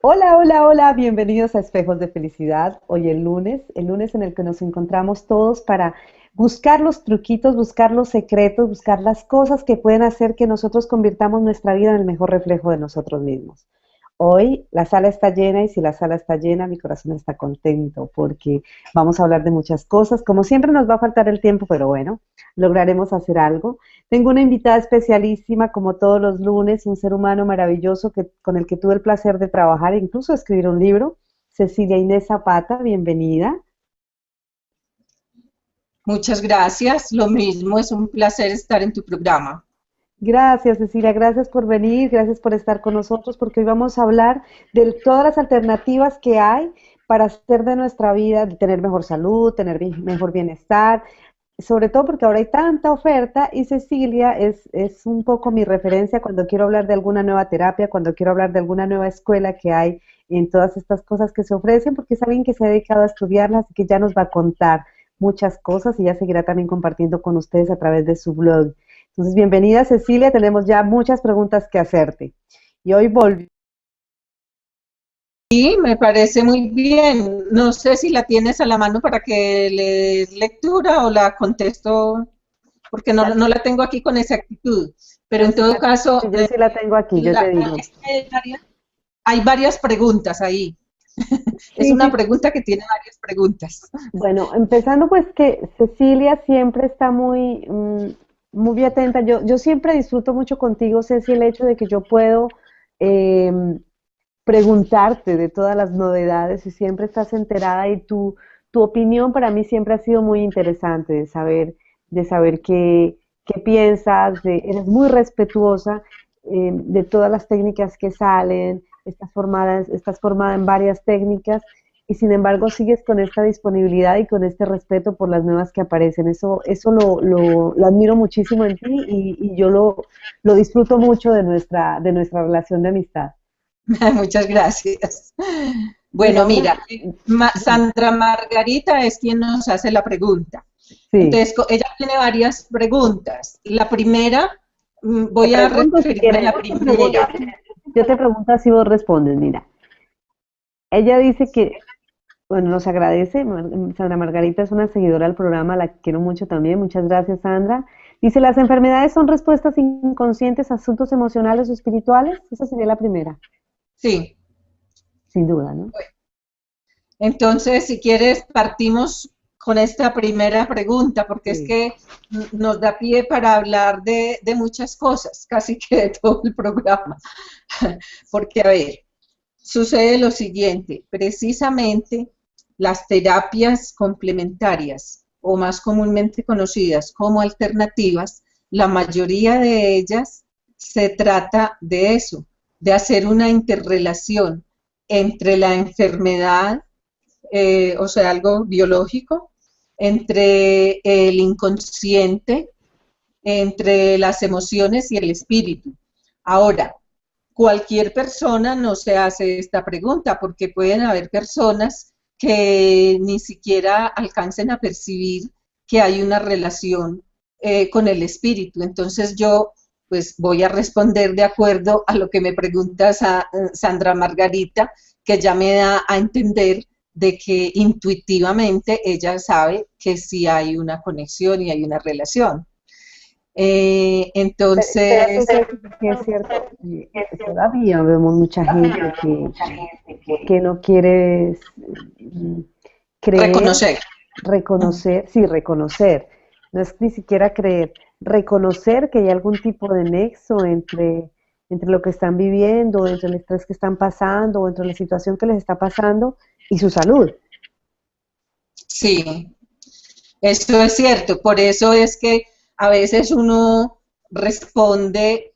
Hola, hola, hola, bienvenidos a Espejos de Felicidad. Hoy el lunes en el que nos encontramos todos para buscar los truquitos, buscar los secretos, buscar las cosas que pueden hacer que nosotros convirtamos nuestra vida en el mejor reflejo de nosotros mismos. Hoy la sala está llena y si la sala está llena, mi corazón está contento porque vamos a hablar de muchas cosas. Como siempre nos va a faltar el tiempo, pero bueno, lograremos hacer algo. Tengo una invitada especialísima, como todos los lunes, un ser humano maravilloso con el que tuve el placer de trabajar e incluso escribir un libro. Cecilia Inés Zapata, bienvenida. Muchas gracias. Lo mismo, es un placer estar en tu programa. Gracias, Cecilia, gracias por venir, gracias por estar con nosotros, porque hoy vamos a hablar de todas las alternativas que hay para hacer de nuestra vida, de tener mejor salud, tener mejor bienestar, sobre todo porque ahora hay tanta oferta y Cecilia es un poco mi referencia cuando quiero hablar de alguna nueva terapia, cuando quiero hablar de alguna nueva escuela que hay en todas estas cosas que se ofrecen, porque es alguien que se ha dedicado a estudiarlas y que ya nos va a contar muchas cosas y ya seguirá también compartiendo con ustedes a través de su blog. Entonces, bienvenida Cecilia, tenemos ya muchas preguntas que hacerte. Y hoy volví. Y me parece muy bien. No sé si la tienes a la mano para que le des lectura o la contesto, porque no la tengo aquí con exactitud. Pero Yo en sí todo la, caso, yo sí la tengo aquí, yo te digo. hay varias preguntas ahí. Es Sí, una sí. pregunta que tiene varias preguntas. Bueno, empezando pues que Cecilia siempre está muy atenta. Yo siempre disfruto mucho contigo, Ceci, el hecho de que yo puedo em, preguntarte de todas las novedades y siempre estás enterada y tu opinión para mí siempre ha sido muy interesante de saber qué piensas, eres muy respetuosa de todas las técnicas que salen, estás formada en varias técnicas y sin embargo sigues con esta disponibilidad y con este respeto por las nuevas que aparecen. Eso lo admiro muchísimo en ti y yo lo disfruto mucho de nuestra relación de amistad. Muchas gracias. Mira, Bueno, mira, Sandra Margarita es quien nos hace la pregunta. sí, Entonces, ella tiene varias preguntas. La primera, te voy a pregunto si referirme a quieres, la primera. yo te pregunto así vos respondes, mira. Ella dice que, bueno, nos agradece, Sandra Margarita es una seguidora del programa, la quiero mucho también, muchas gracias Sandra. Dice, ¿las enfermedades son respuestas inconscientes a asuntos emocionales o espirituales? Esa sería la primera, Sí. sin duda, ¿no? Entonces, si quieres, partimos con esta primera pregunta, porque es Sí. que nos da pie para hablar de muchas cosas, casi que de todo el programa. Porque, a ver, sucede lo siguiente, precisamente las terapias complementarias o más comúnmente conocidas como alternativas, la mayoría de ellas se trata de eso, de hacer una interrelación entre la enfermedad, o sea, algo biológico, entre el inconsciente, entre las emociones y el espíritu. Ahora, cualquier persona no se hace esta pregunta porque pueden haber personas que ni siquiera alcancen a percibir que hay una relación con el espíritu. Entonces yo pues voy a responder de acuerdo a lo que me pregunta Sandra Margarita, que ya me da a entender de que intuitivamente ella sabe que sí hay una conexión y hay una relación. Pero Entonces, sí es cierto, todavía vemos mucha gente que no quiere mm, creer, reconocer. reconocer, sí, reconocer, no es ni siquiera creer, reconocer que hay algún tipo de nexo entre lo que están viviendo, entre el estrés que están pasando, o entre la situación que les está pasando y su salud. Sí, esto es cierto. Por eso es que a veces uno responde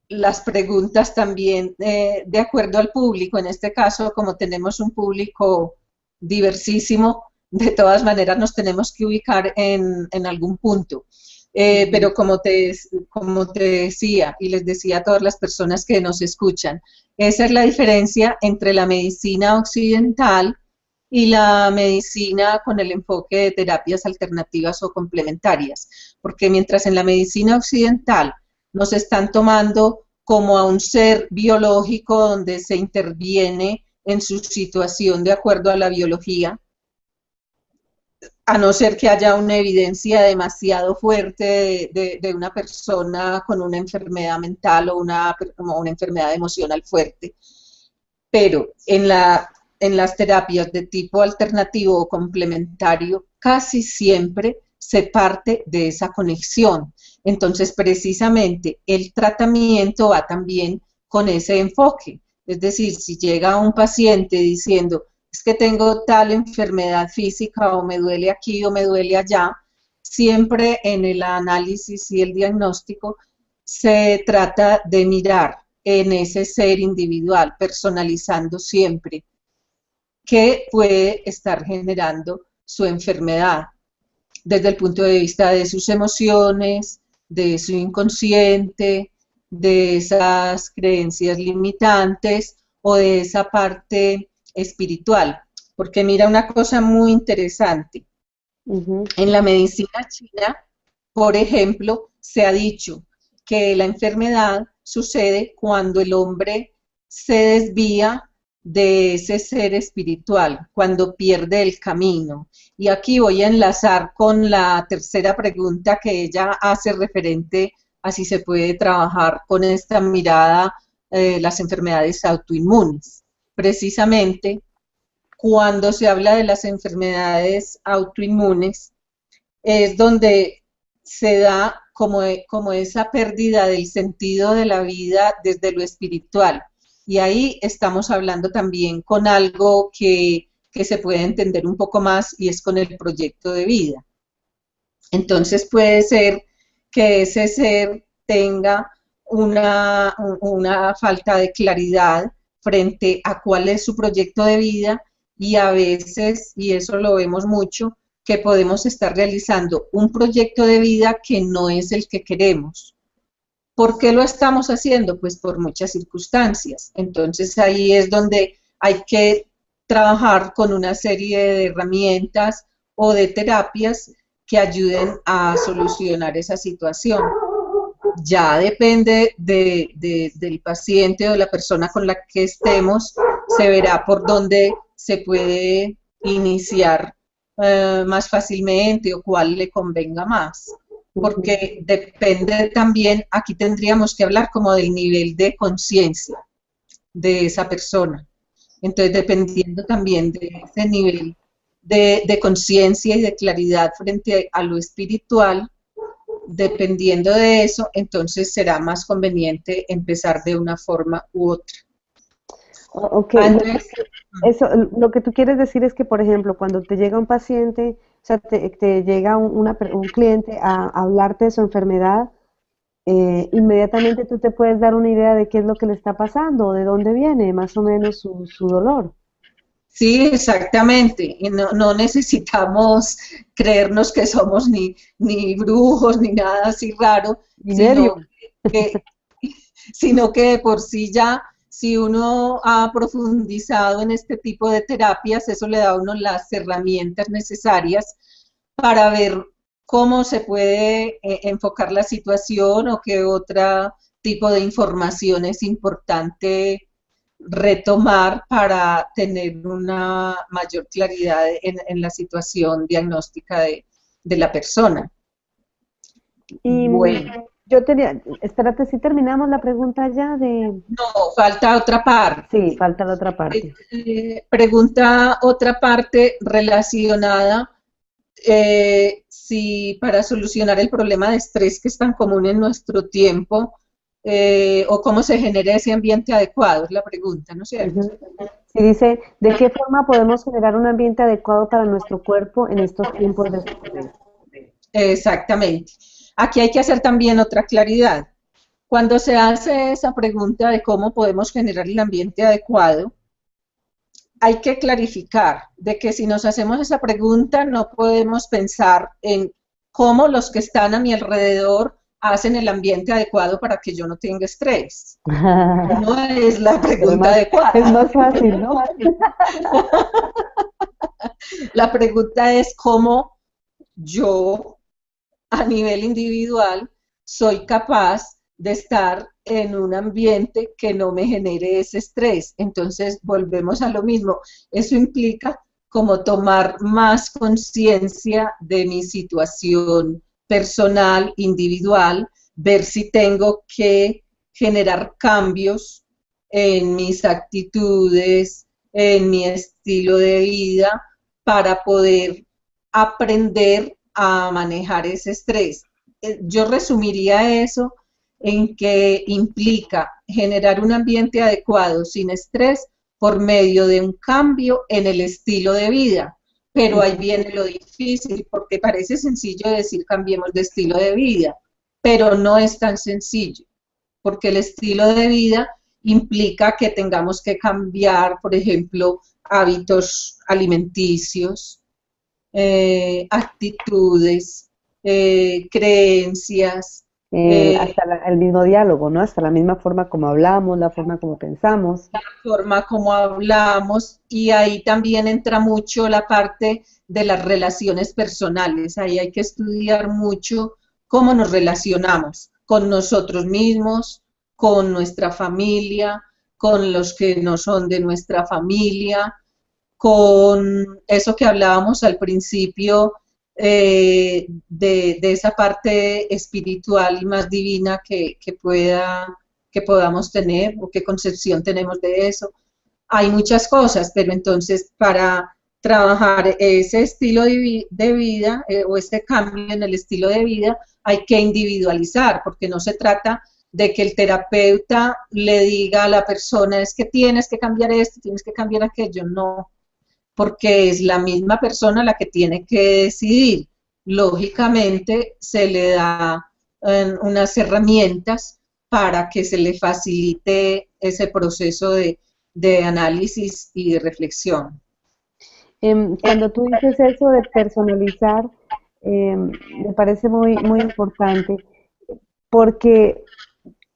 las preguntas también de acuerdo al público. En este caso, como tenemos un público diversísimo, de todas maneras nos tenemos que ubicar en algún punto. Ujú. Pero como te decía y les decía a todas las personas que nos escuchan, esa es la diferencia entre la medicina occidental y la medicina con el enfoque de terapias alternativas o complementarias, porque mientras en la medicina occidental nos están tomando como a un ser biológico donde se interviene en su situación de acuerdo a la biología, a no ser que haya una evidencia demasiado fuerte de una persona con una enfermedad mental o una enfermedad emocional fuerte. Pero en las terapias de tipo alternativo o complementario, casi siempre se parte de esa conexión. Entonces, precisamente, el tratamiento va también con ese enfoque. Es decir, si llega un paciente diciendo, es que tengo tal enfermedad física o me duele aquí o me duele allá, siempre en el análisis y el diagnóstico se trata de mirar en ese ser individual, personalizando siempre qué puede estar generando su enfermedad desde el punto de vista de sus emociones, de su inconsciente, de esas creencias limitantes o de esa parte espiritual. Porque mira una cosa muy interesante. En la medicina china, por ejemplo, se ha dicho que la enfermedad sucede cuando el hombre se desvía de ese ser espiritual, cuando pierde el camino. Y aquí voy a enlazar con la tercera pregunta que ella hace referente a si se puede trabajar con esta mirada las enfermedades autoinmunes. Precisamente, cuando se habla de las enfermedades autoinmunes, es donde se da como esa pérdida del sentido de la vida desde lo espiritual. Y ahí estamos hablando también con algo que se puede entender un poco más y es con el proyecto de vida. Entonces puede ser que ese ser tenga una falta de claridad frente a cuál es su proyecto de vida y a veces, y eso lo vemos mucho, que podemos estar realizando un proyecto de vida que no es el que queremos. ¿Por qué lo estamos haciendo? Pues por muchas circunstancias. Entonces ahí es donde hay que trabajar con una serie de herramientas o de terapias que ayuden a solucionar esa situación. Ya depende del paciente o de la persona con la que estemos, se verá por dónde se puede iniciar más fácilmente o cuál le convenga más. Porque depende también, aquí tendríamos que hablar como del nivel de conciencia de esa persona. Entonces, dependiendo también de ese nivel de conciencia y de claridad frente a lo espiritual, dependiendo de eso, entonces será más conveniente empezar de una forma u otra. Ok, eso, lo que tú quieres decir es que, por ejemplo, cuando te llega un paciente, o sea, te llega un cliente a hablarte de su enfermedad, inmediatamente tú te puedes dar una idea de qué es lo que le está pasando, o de dónde viene más o menos su dolor. Sí, exactamente. Y no necesitamos creernos que somos ni brujos ni nada así raro, Y medio. que, sino que de por sí ya, si uno ha profundizado en este tipo de terapias, eso le da a uno las herramientas necesarias para ver cómo se puede enfocar la situación o qué otro tipo de información es importante retomar para tener una mayor claridad en la situación diagnóstica de la persona. Y Bueno, yo tenía, espérate, si terminamos la pregunta ya de... no, falta otra parte. Sí, falta la otra parte. Pregunta otra parte relacionada si para solucionar el problema de estrés que es tan común en nuestro tiempo, o cómo se genera ese ambiente adecuado, es la pregunta, ¿no es cierto? Ujú. Sí, dice, ¿de qué forma podemos generar un ambiente adecuado para nuestro cuerpo en estos tiempos de estrés? Exactamente. Aquí hay que hacer también otra claridad. Cuando se hace esa pregunta de cómo podemos generar el ambiente adecuado, hay que clarificar de que si nos hacemos esa pregunta no podemos pensar en cómo los que están a mi alrededor hacen el ambiente adecuado para que yo no tenga estrés. No es la pregunta adecuada. Es más fácil, ¿no? La pregunta es cómo yo, a nivel individual, soy capaz de estar en un ambiente que no me genere ese estrés. Entonces, volvemos a lo mismo. Eso implica como tomar más conciencia de mi situación personal, individual, ver si tengo que generar cambios en mis actitudes, en mi estilo de vida, para poder aprender a manejar ese estrés. Yo resumiría eso en que implica generar un ambiente adecuado, sin estrés, por medio de un cambio en el estilo de vida. Pero ahí viene lo difícil, porque parece sencillo decir cambiemos de estilo de vida, pero no es tan sencillo, porque el estilo de vida implica que tengamos que cambiar, por ejemplo, hábitos alimenticios, actitudes, creencias, hasta el mismo diálogo, ¿no? Hasta la misma forma como hablamos, la forma como pensamos. forma como hablamos, y ahí también entra mucho la parte de las relaciones personales. Ahí hay que estudiar mucho cómo nos relacionamos con nosotros mismos, con nuestra familia, con los que no son de nuestra familia, con eso que hablábamos al principio, de esa parte espiritual y más divina que podamos tener, o qué concepción tenemos de eso. Hay muchas cosas, pero entonces para trabajar ese estilo de vida, o ese cambio en el estilo de vida, hay que individualizar, porque no se trata de que el terapeuta le diga a la persona, es que tienes que cambiar esto, tienes que cambiar aquello. No, porque es la misma persona la que tiene que decidir. Lógicamente se le da unas herramientas para que se le facilite ese proceso de análisis y de reflexión. Cuando tú dices eso de personalizar, me parece muy, muy importante porque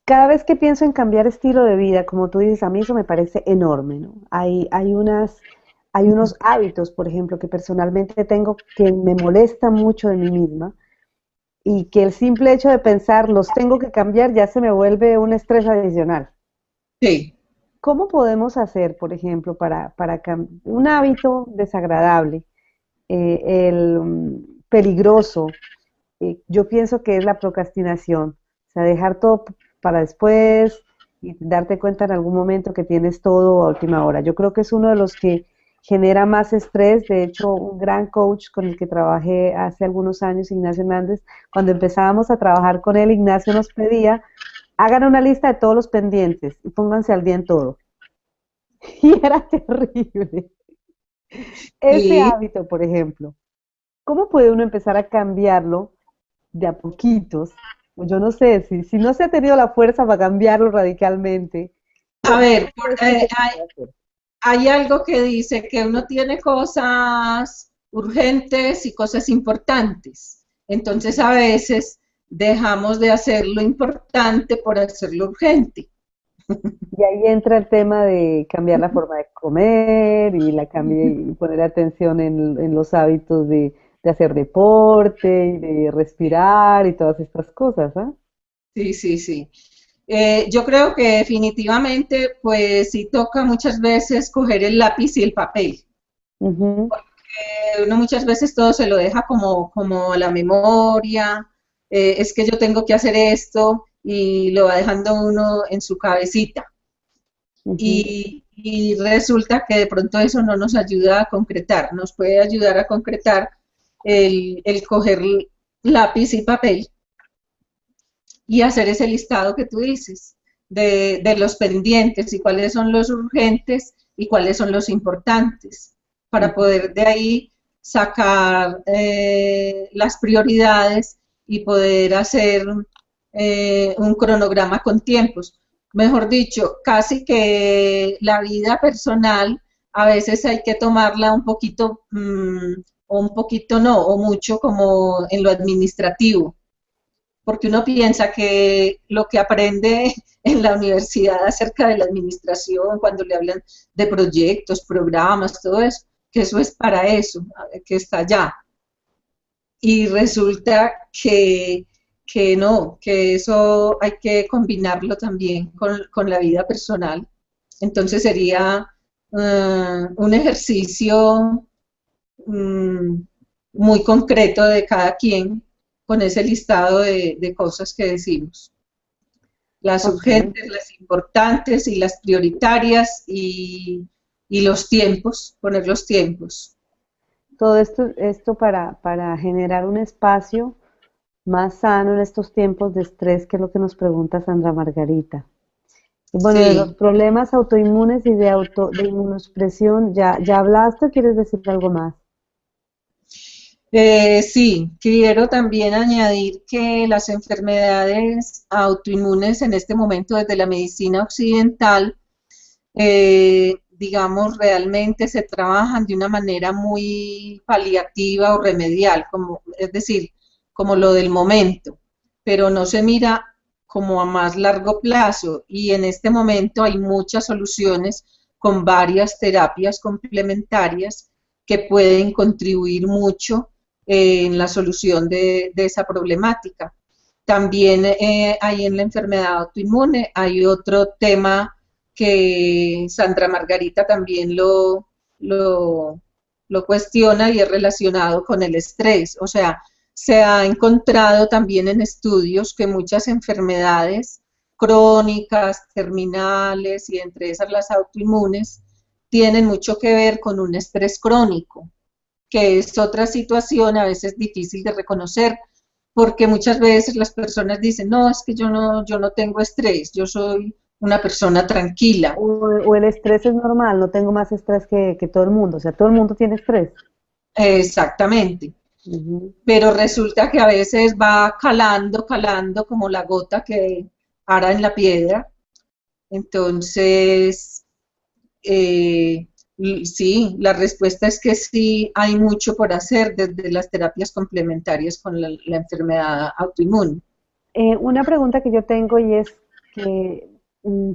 cada vez que pienso en cambiar estilo de vida, como tú dices, a mí eso me parece enorme, ¿no? Hay unos hábitos, por ejemplo, que personalmente tengo que me molesta mucho de mí misma y que el simple hecho de pensar los tengo que cambiar ya se me vuelve un estrés adicional. Sí. ¿Cómo podemos hacer, por ejemplo, para un hábito desagradable, peligroso? Yo pienso que es la procrastinación, o sea, dejar todo para después y darte cuenta en algún momento que tienes todo a última hora. Yo creo que es uno de los que genera más estrés. De hecho, un gran coach con el que trabajé hace algunos años, Ignacio Hernández, cuando empezábamos a trabajar con él, Ignacio nos pedía, hagan una lista de todos los pendientes y pónganse al día en todo. Y era terrible. Ese Y, hábito, por ejemplo, ¿cómo puede uno empezar a cambiarlo de a poquitos? Yo no sé, si no se ha tenido la fuerza para cambiarlo radicalmente, a ¿cómo ver, crees tú que se puede hacer? hay algo que dice que uno tiene cosas urgentes y cosas importantes. Entonces a veces dejamos de hacer lo importante por hacer lo urgente. Y ahí entra el tema de cambiar la forma de comer y y poner atención en los hábitos de hacer deporte y de respirar y todas estas cosas, ¿ah? Sí, sí, sí. Yo creo que definitivamente, pues sí toca muchas veces coger el lápiz y el papel. Ujú. Uno muchas veces todo se lo deja como a la memoria, es que yo tengo que hacer esto, y lo va dejando uno en su cabecita. Ujú. Y resulta que de pronto eso no nos ayuda a concretar, nos puede ayudar a concretar el coger lápiz y papel y hacer ese listado que tú dices de los pendientes, y cuáles son los urgentes y cuáles son los importantes, para Ujú. poder de ahí sacar las prioridades y poder hacer un cronograma con tiempos. Mejor dicho, casi que la vida personal a veces hay que tomarla un poquito, o un poquito no, o mucho, como en lo administrativo, porque uno piensa que lo que aprende en la universidad acerca de la administración, cuando le hablan de proyectos, programas, todo eso, que eso es para eso, que está allá. Y resulta que que no, que eso hay que combinarlo también con la vida personal. Entonces sería un ejercicio mm, muy concreto de cada quien con ese listado de cosas que decimos. Las Ok. urgentes, las importantes y las prioritarias y los tiempos, poner los tiempos. Todo esto para generar un espacio más sano en estos tiempos de estrés, que es lo que nos pregunta Sandra Margarita. Y bueno, de los Sí. problemas autoinmunes y de inmunosupresión, ¿ya hablaste o quieres decir algo más? Sí, quiero también añadir que las enfermedades autoinmunes en este momento desde la medicina occidental, digamos, realmente se trabajan de una manera muy paliativa o remedial, como, es decir, como lo del momento, pero no se mira como a más largo plazo y en este momento hay muchas soluciones con varias terapias complementarias que pueden contribuir mucho en la solución de esa problemática. También hay en la enfermedad autoinmune, hay otro tema que Sandra Margarita también lo cuestiona y es relacionado con el estrés. O sea, se ha encontrado también en estudios que muchas enfermedades crónicas, terminales y entre esas las autoinmunes, tienen mucho que ver con un estrés crónico, que es otra situación a veces difícil de reconocer, porque muchas veces las personas dicen, no, es que yo no tengo estrés, yo soy una persona tranquila. O el estrés es normal, no tengo más estrés que todo el mundo, o sea, todo el mundo tiene estrés. Exactamente. Ujú. Pero resulta que a veces va calando, calando como la gota que ara en la piedra. Entonces, eh, sí, la respuesta es que sí hay mucho por hacer desde las terapias complementarias con la enfermedad autoinmune. Una pregunta que yo tengo y es que,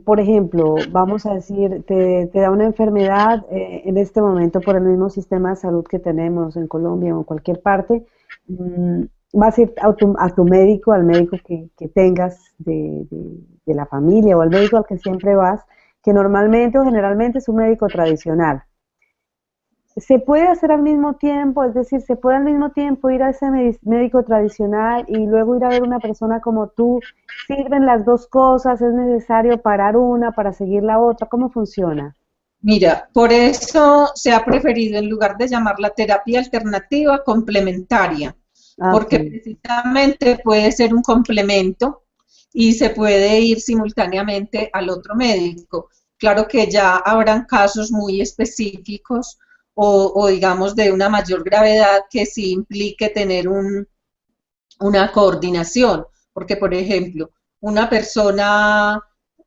por ejemplo, vamos a decir, te da una enfermedad en este momento por el mismo sistema de salud que tenemos en Colombia o en cualquier parte, mm, vas a ir a tu médico, al médico que tengas de la familia o al médico al que siempre vas, que normalmente o generalmente es un médico tradicional. Se puede hacer al mismo tiempo, es decir, se puede al mismo tiempo ir a ese médico tradicional y luego ir a ver una persona como tú. ¿Sirven las dos cosas? ¿Es necesario parar una para seguir la otra? ¿Cómo funciona? Mira, por eso se ha preferido, en lugar de llamarla terapia alternativa, complementaria, Ah, ok. porque precisamente puede ser un complemento y se puede ir simultáneamente al otro médico. Claro que ya habrán casos muy específicos o digamos de una mayor gravedad que sí implique tener una coordinación, porque por ejemplo, una persona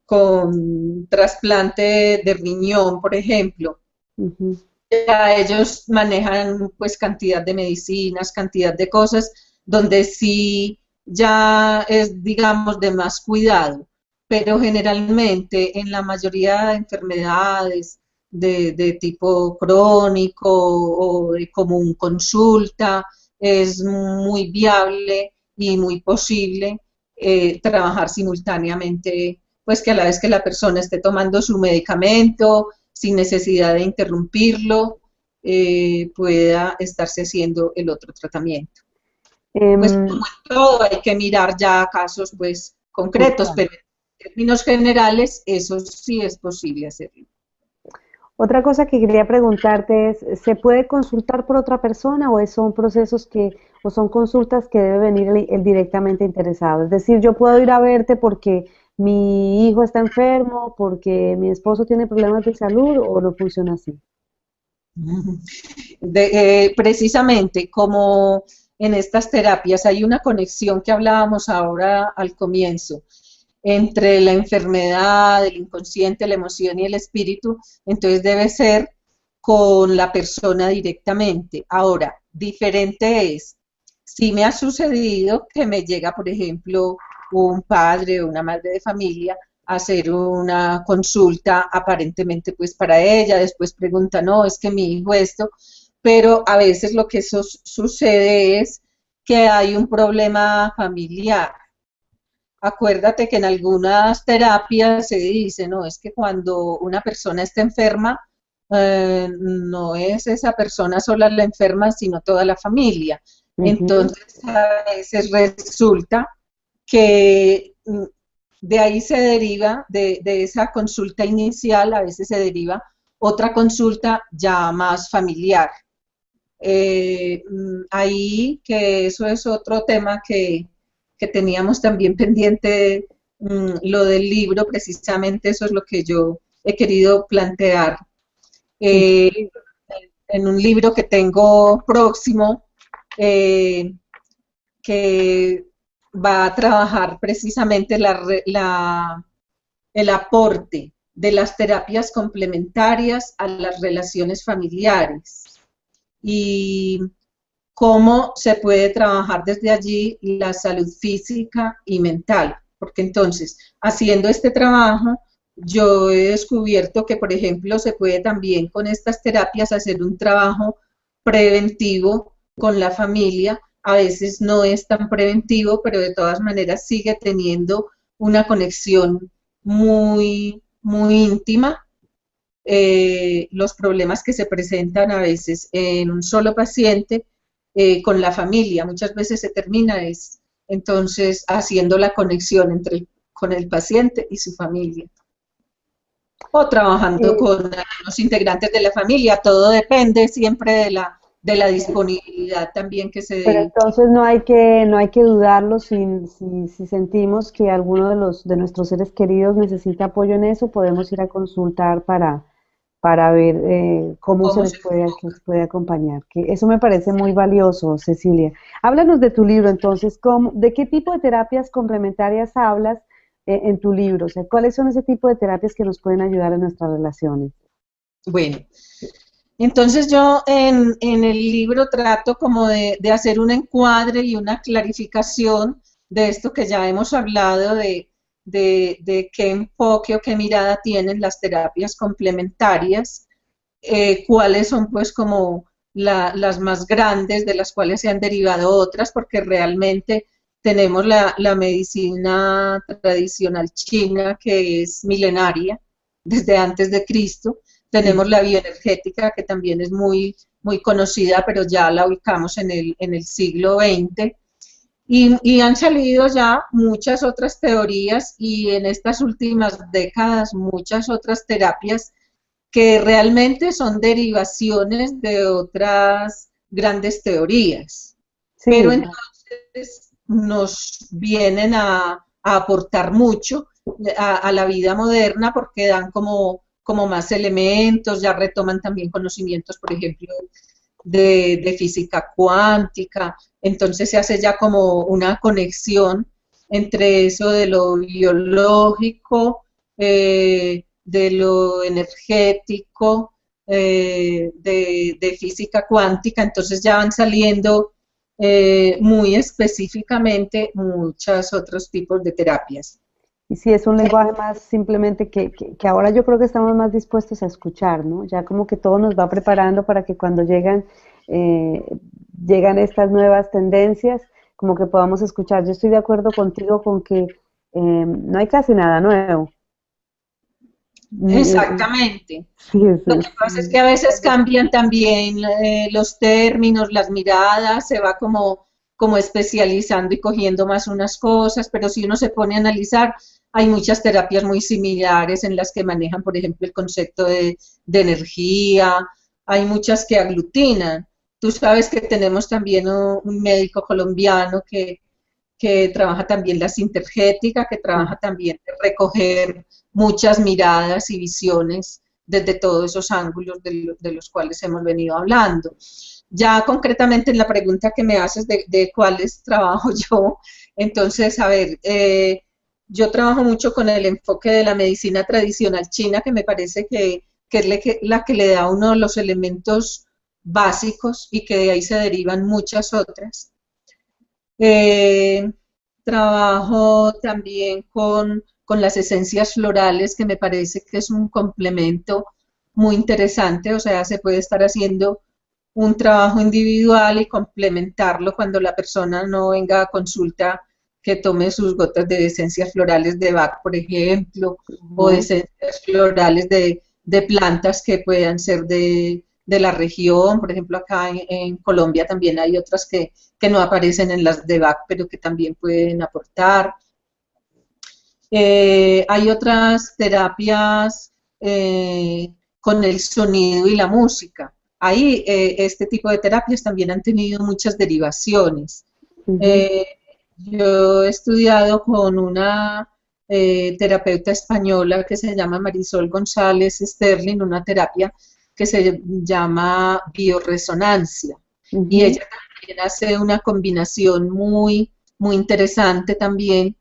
con trasplante de riñón, por ejemplo, Ujú. ya ellos manejan pues cantidad de medicinas, cantidad de cosas, donde sí ya es, digamos, de más cuidado, pero generalmente en la mayoría de enfermedades de tipo crónico o de común consulta, es muy viable y muy posible trabajar simultáneamente, pues que a la vez que la persona esté tomando su medicamento, sin necesidad de interrumpirlo, pueda estarse haciendo el otro tratamiento. Pues Em, como en todo hay que mirar ya casos pues concretos, puntual. pero en términos generales eso sí es posible hacerlo. Otra cosa que quería preguntarte es, ¿se puede consultar por otra persona o son procesos o son consultas que debe venir el directamente interesado? Es decir, yo puedo ir a verte porque mi hijo está enfermo, porque mi esposo tiene problemas de salud o no funciona así. Precisamente como en estas terapias hay una conexión que hablábamos ahora al comienzo entre la enfermedad, el inconsciente, la emoción y el espíritu, entonces debe ser con la persona directamente. Ahora, diferente es, si me ha sucedido que me llega, por ejemplo, un padre o una madre de familia a hacer una consulta aparentemente pues para ella, después pregunta, no, es que mi hijo esto, pero a veces lo que eso sucede es que hay un problema familiar. Acuérdate que en algunas terapias se dice, no, es que cuando una persona está enferma, no es esa persona sola la enferma, sino toda la familia. Ujú. Entonces, a veces resulta que de ahí se deriva, de esa consulta inicial, a veces se deriva otra consulta ya más familiar. Ahí, que eso es otro tema que teníamos también pendiente, lo del libro, precisamente eso es lo que yo he querido plantear. Eh, Sí. en un libro que tengo próximo, eh, que va a trabajar precisamente el aporte de las terapias complementarias a las relaciones familiares y cómo se puede trabajar desde allí la salud física y mental. Porque entonces, haciendo este trabajo, yo he descubierto que, por ejemplo, se puede también con estas terapias hacer un trabajo preventivo con la familia. A veces no es tan preventivo, pero de todas maneras sigue teniendo una conexión muy íntima. Los problemas que se presentan a veces en un solo paciente con la familia. Muchas veces se termina entonces haciendo la conexión con el paciente y su familia. O trabajando Eh, con los integrantes de la familia. Todo depende siempre de la disponibilidad también que se pero dé. entonces no hay que dudarlo si sentimos que alguno de nuestros seres queridos necesita apoyo en eso, podemos ir a consultar para ver cómo se ¿Cómo les se puede acompañar. Que eso me parece muy valioso, Cecilia. Háblanos de tu libro, entonces, ¿de qué tipo de terapias complementarias hablas en tu libro? O sea, ¿cuáles son ese tipo de terapias que nos pueden ayudar en nuestras relaciones? Bueno, entonces yo en el libro trato como de hacer un encuadre y una clarificación de esto que ya hemos hablado, de qué enfoque o qué mirada tienen las terapias complementarias, cuáles son pues como las más grandes, de las cuales se han derivado otras, porque realmente tenemos la medicina tradicional china, que es milenaria, desde antes de Cristo. Tenemos Ujú. la bioenergética, que también es muy conocida, pero ya la ubicamos en el siglo XX. Y han salido ya muchas otras teorías y en estas últimas décadas muchas otras terapias que realmente son derivaciones de otras grandes teorías, pero Sí, entonces nos vienen a aportar mucho a la vida moderna porque dan como más elementos, ya retoman también conocimientos, por ejemplo, de física cuántica, entonces se hace ya como una conexión entre eso de lo biológico, de lo energético, de física cuántica, entonces ya van saliendo muy específicamente muchos otros tipos de terapias. y sí, es un lenguaje más simplemente que ahora yo creo que estamos más dispuestos a escuchar, ¿no? Ya como que todo nos va preparando para que cuando eh, llegan estas nuevas tendencias, como que podamos escuchar. Yo estoy de acuerdo contigo con que no hay casi nada nuevo. Exactamente. Sí, Lo que pasa es que a veces cambian también los términos, las miradas, se va como especializando y cogiendo más unas cosas, pero si uno se pone a analizar, hay muchas terapias muy similares en las que manejan, por ejemplo, el concepto de energía, hay muchas que aglutinan. Tú sabes que tenemos también un médico colombiano que trabaja también la sintergética, que sí. trabaja también de recoger muchas miradas y visiones desde todos esos ángulos de los cuales hemos venido hablando. Ya concretamente en la pregunta que me haces de cuáles trabajo yo, entonces, a ver, yo trabajo mucho con el enfoque de la medicina tradicional china, que me parece que es la que le da a uno los elementos básicos y que de ahí se derivan muchas otras. Eh, Trabajo también con las esencias florales, que me parece que es un complemento muy interesante, o sea, se puede estar haciendo un trabajo individual y complementarlo cuando la persona no venga a consulta, que tome sus gotas de esencias florales de Bach, por ejemplo, o de Ujú. esencias florales de plantas que puedan ser de la región. Por ejemplo, acá en Colombia también hay otras que no aparecen en las de Bach, pero que también pueden aportar. Hay otras terapias con el sonido y la música. Ahí este tipo de terapias también han tenido muchas derivaciones. Ujú. Eh, yo he estudiado con una terapeuta española que se llama Marisol González Sterling, una terapia que se llama bioresonancia. Y Ujú. ella también hace una combinación muy interesante también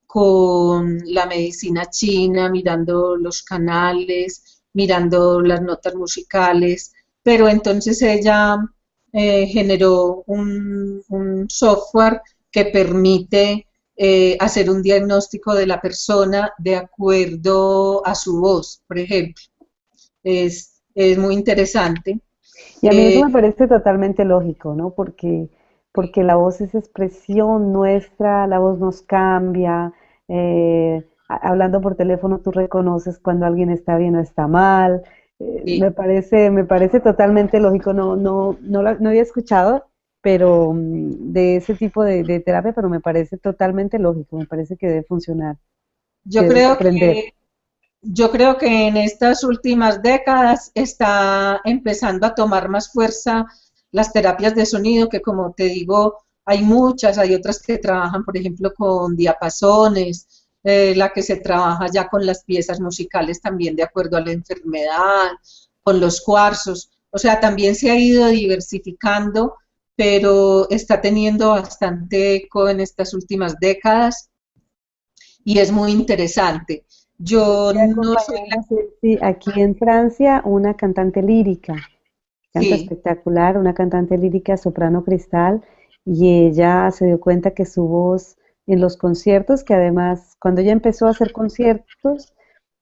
con la medicina china, mirando los canales, mirando las notas musicales, pero entonces ella generó un software que permite hacer un diagnóstico de la persona de acuerdo a su voz, por ejemplo. Es muy interesante. Y a mí eso Eh, me parece totalmente lógico, ¿no? Porque la voz es expresión nuestra, la voz nos cambia. Hablando por teléfono, tú reconoces cuando alguien está bien o está mal. Me parece totalmente lógico. No había escuchado, pero de ese tipo de terapia, pero me parece totalmente lógico. Me parece que debe funcionar, que yo debes creo aprender. que Yo creo que en estas últimas décadas está empezando a tomar más fuerza las terapias de sonido, que como te digo, hay muchas, hay otras que trabajan, por ejemplo, con diapasones, la que se trabaja ya con las piezas musicales también de acuerdo a la enfermedad, con los cuarzos, o sea, también se ha ido diversificando, pero está teniendo bastante eco en estas últimas décadas y es muy interesante. Yo Estoy no soy acompañando, sí, sí, aquí en Francia, una cantante lírica. Canta Sí, espectacular, una cantante lírica soprano cristal, y ella se dio cuenta que su voz en los conciertos, que además cuando ella empezó a hacer conciertos,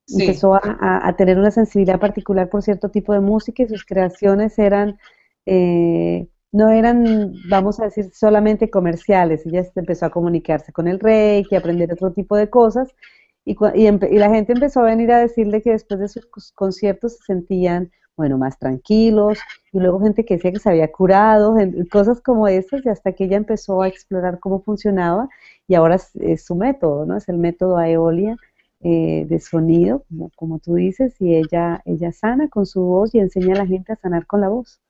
sí, empezó a tener una sensibilidad particular por cierto tipo de música y sus creaciones eran, no eran, vamos a decir, solamente comerciales. Ella empezó a comunicarse con el rey, que aprender otro tipo de cosas y la gente empezó a venir a decirle que después de sus conciertos se sentían, bueno, más tranquilos y luego gente que decía que se había curado, cosas como esas y hasta que ella empezó a explorar cómo funcionaba y ahora es su método, ¿no? Es el método Aeolia de sonido, como tú dices, y ella sana con su voz y enseña a la gente a sanar con la voz.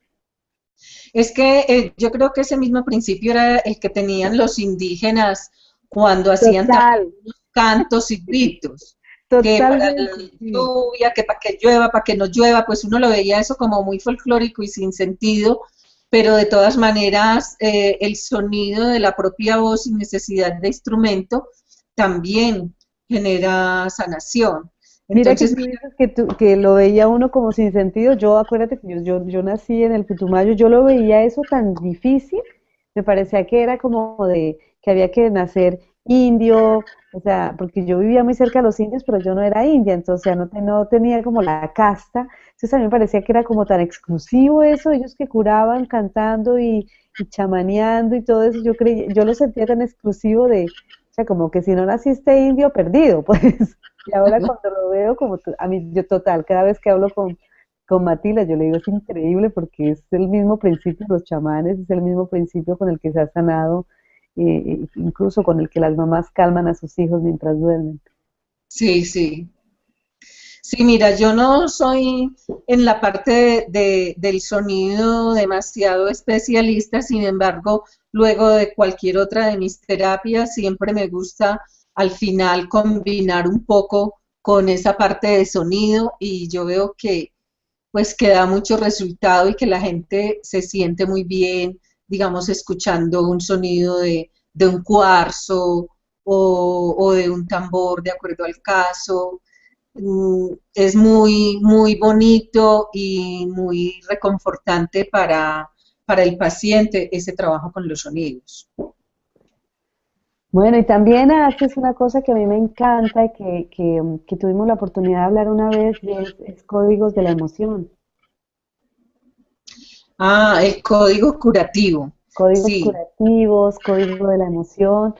es que yo creo que ese mismo principio era el que tenían los indígenas cuando hacían también Total, unos cantos y gritos, que para la totalmente, sí. lluvia, que para que llueva, para que no llueva, pues uno lo veía eso como muy folclórico y sin sentido, pero de todas maneras el sonido de la propia voz sin necesidad de instrumento también genera sanación. Mira que Entonces, tú dices que lo veía uno como sin sentido. Yo, acuérdate que yo nací en el Putumayo, yo lo veía eso tan difícil, me parecía que era como de que había que nacer indio, o sea, porque yo vivía muy cerca de los indios, pero yo no era india, entonces ya no tenía como la casta. Entonces a mí me parecía que era como tan exclusivo eso, ellos que curaban cantando y chamaneando y todo eso, yo lo sentía tan exclusivo o sea, como que si no naciste indio, perdido, pues. Y ahora cuando lo veo, a mí, yo total, cada vez que hablo con Matilda, yo le digo, es increíble porque es el mismo principio, los chamanes, es el mismo principio con el que se ha sanado, incluso con el que las mamás calman a sus hijos mientras duermen. sí, sí. Sí, mira, yo no soy en la parte del sonido demasiado especialista, sin embargo, luego de cualquier otra de mis terapias, siempre me gusta al final combinar un poco con esa parte de sonido y yo veo que pues que da mucho resultado y que la gente se siente muy bien, digamos, escuchando un sonido de un cuarzo o de un tambor de acuerdo al caso. Es muy bonito y muy reconfortante para el paciente ese trabajo con los sonidos. Bueno, y también haces una cosa que a mí me encanta y que tuvimos la oportunidad de hablar una vez, y es códigos de la emoción. Ah, el código curativo. Códigos Sí, curativos, código de la emoción,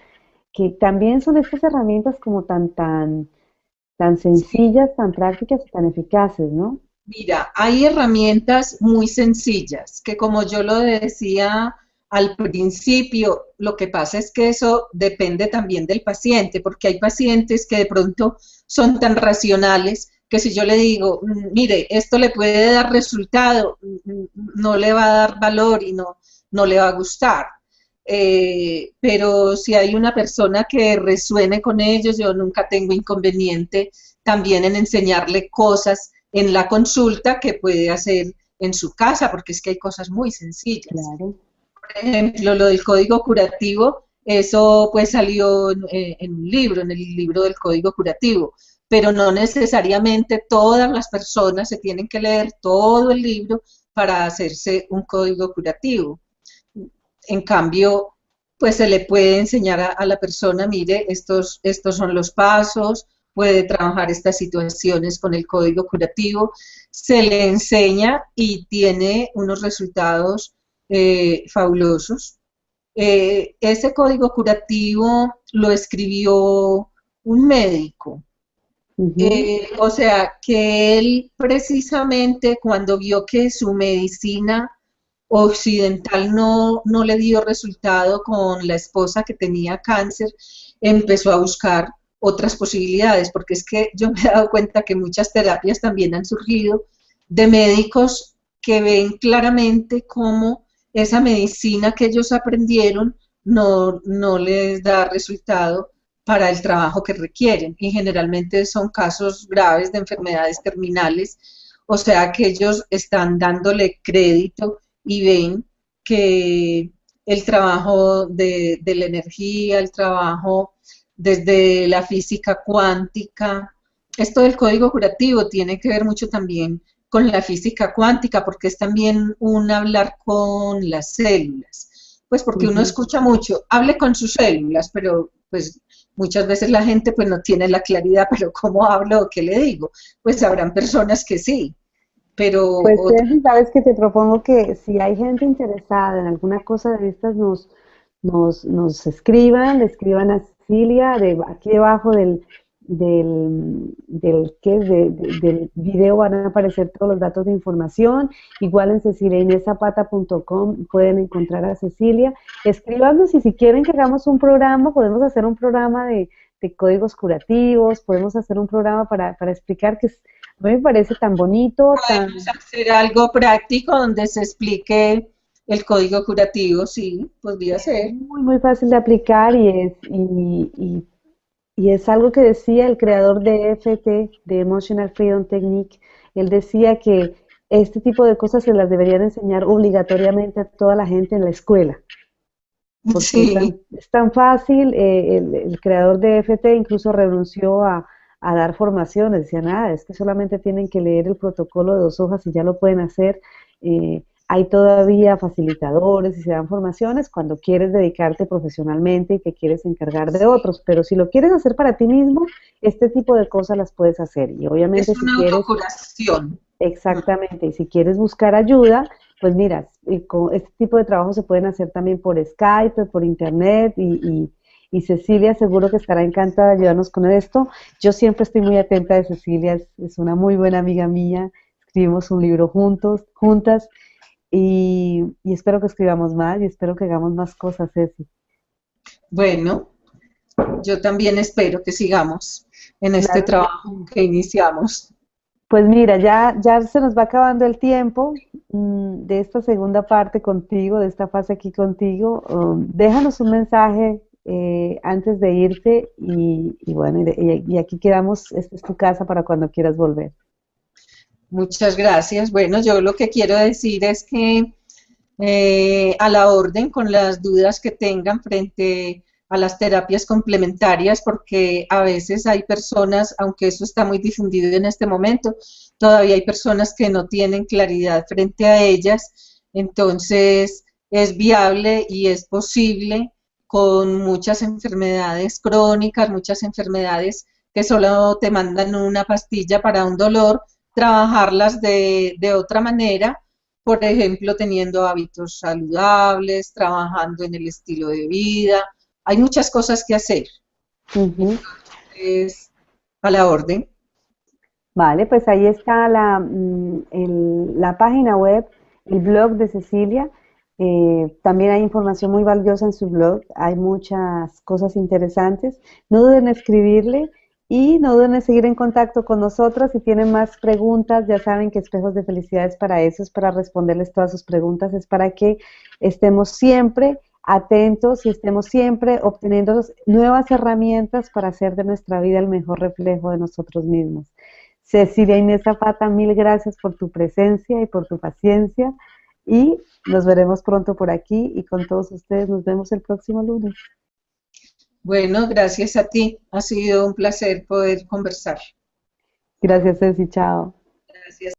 que también son estas herramientas como tan sí. sencillas, tan prácticas y tan eficaces, ¿no? Mira, hay herramientas muy sencillas que como yo lo decía al principio, lo que pasa es que eso depende también del paciente, porque hay pacientes que de pronto son tan racionales que si yo le digo, mire, esto le puede dar resultado, no le va a dar valor y no le va a gustar. Pero si hay una persona que resuene con ellos, yo nunca tengo inconveniente también en enseñarle cosas en la consulta que puede hacer en su casa, porque es que hay cosas muy sencillas. Claro. Por ejemplo, lo del código curativo, eso pues salió en un libro, en el libro del código curativo, pero no necesariamente todas las personas se tienen que leer todo el libro para hacerse un código curativo. En cambio, pues se le puede enseñar a la persona, mire, estos son los pasos, puede trabajar estas situaciones con el código curativo, se le enseña y tiene unos resultados fabulosos. Ese código curativo lo escribió un médico, Ujú. o sea, que él precisamente cuando vio que su medicina occidental no le dio resultado con la esposa que tenía cáncer, empezó a buscar otras posibilidades, porque es que yo me he dado cuenta que muchas terapias también han surgido de médicos que ven claramente cómo esa medicina que ellos aprendieron no les da resultado para el trabajo que requieren y generalmente son casos graves de enfermedades terminales, o sea que ellos están dándole crédito y ven que el trabajo de la energía, el trabajo desde la física cuántica, esto del código curativo tiene que ver mucho también con la física cuántica, porque es también un hablar con las células. Pues porque uno Ujú. escucha mucho, hable con sus células, pero pues muchas veces la gente pues no tiene la claridad, pero ¿cómo hablo o qué le digo? Pues habrán personas que sí, pero Pues otras Ceci, sabes que te propongo que si hay gente interesada en alguna cosa de estas, nos escriban, le escriban a Cecilia, aquí debajo ¿qué es? Del video van a aparecer todos los datos de información, igual en ceciliaineszapata.com pueden encontrar a Cecilia, escríbanos y si quieren que hagamos un programa, podemos hacer un programa de códigos curativos, podemos hacer un programa para explicar a mí me parece tan bonito, podemos tan hacer algo práctico donde se explique el código curativo, sí, podría ser. muy fácil de aplicar y es algo que decía el creador de EFT, de Emotional Freedom Technique. Él decía que este tipo de cosas se las deberían enseñar obligatoriamente a toda la gente en la escuela, porque Sí, es tan fácil. El creador de EFT incluso renunció a dar formaciones. Decía, nada, es que solamente tienen que leer el protocolo de 2 hojas y ya lo pueden hacer. Hay todavía facilitadores y se dan formaciones cuando quieres dedicarte profesionalmente y te quieres encargar de sí. otros, pero si lo quieres hacer para ti mismo, este tipo de cosas las puedes hacer. Y Es obviamente si una quieres. autocuración. Mm. Exactamente, y si quieres buscar ayuda, pues mira, este tipo de trabajo se pueden hacer también por Skype, por internet, y Cecilia seguro que estará encantada de ayudarnos con esto. Yo siempre estoy muy atenta de Cecilia, es una muy buena amiga mía, escribimos un libro juntas, y espero que escribamos más y espero que hagamos más cosas, Ceci. Bueno, yo también espero que sigamos en este Claro que trabajo sí. que iniciamos. Pues mira, ya se nos va acabando el tiempo de esta segunda parte contigo, de esta fase aquí contigo. Déjanos un mensaje antes de irte y bueno, y aquí quedamos, esta es tu casa para cuando quieras volver. Muchas gracias. Bueno, yo lo que quiero decir es que a la orden con las dudas que tengan frente a las terapias complementarias, porque a veces hay personas, aunque eso está muy difundido en este momento, todavía hay personas que no tienen claridad frente a ellas, entonces es viable y es posible con muchas enfermedades crónicas, muchas enfermedades que solo te mandan una pastilla para un dolor, trabajarlas de otra manera por ejemplo, teniendo hábitos saludables, trabajando en el estilo de vida. Hay muchas cosas que hacer. Ujú. Es a la orden. Vale, pues ahí está la página web, el blog de Cecilia. También hay información muy valiosa en su blog, hay muchas cosas interesantes. No duden en escribirle y no duden en seguir en contacto con nosotros. Si tienen más preguntas, ya saben que Espejos de Felicidad es para eso, es para responderles todas sus preguntas, es para que estemos siempre atentos y estemos siempre obteniendo nuevas herramientas para hacer de nuestra vida el mejor reflejo de nosotros mismos. Cecilia Inés Zapata, mil gracias por tu presencia y por tu paciencia y nos veremos pronto por aquí y con todos ustedes nos vemos el próximo lunes. Bueno, gracias a ti. Ha sido un placer poder conversar. Gracias, Ceci, chao. Gracias.